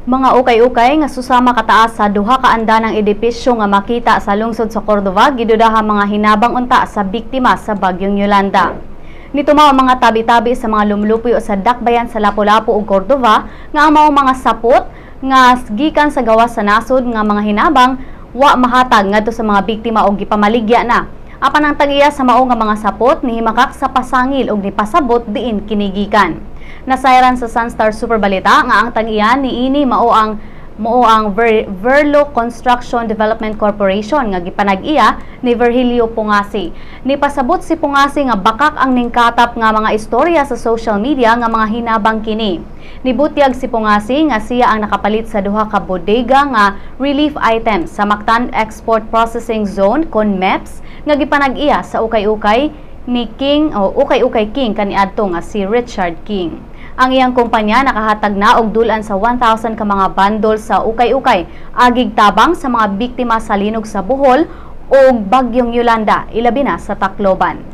Mga ukay-ukay nga susama kataas sa duha ka andanang edipisyo nga makita sa lungsod sa Cordova gidudaha mga hinabang unta sa biktima sa bagyong Yolanda. Nito mao mga tabi-tabi sa mga lumulupuyo sa dakbayan sa Lapu-Lapu ug Cordova nga ang mao mga sapot nga gikan sa gawas sa nasod nga mga hinabang wa mahatag ngadto sa mga biktima og gipamaligya na. Apan ang tag-iya sa mao nga mga sapot nihimakak sa pasangil ug nipasabot diin kinigikan. Nasayran sa Sunstar Super Balita nga ang tag-iya niini mao ang Verlo Construction Development Corporation nga gipanag-iya ni Virgilio Pungasi. Nipasabot si Pungasi nga bakak ang ningkatap nga mga istorya sa social media nga mga hinabang kini. Nibutyag si Pungasi nga siya ang nakapalit sa duha ka bodega nga relief items sa Mactan Export Processing Zone kon MEPS nga gipanag-iya sa ukay-ukay ni King o ukay-ukay King kaniadto nga si Richard King. Ang iyang kumpanya nakahatag na og dulan sa 1,000 ka mga bandol sa ukay-ukay agig tabang sa mga biktima sa linog sa Bohol o bagyong Yolanda, ilabi na sa Tacloban.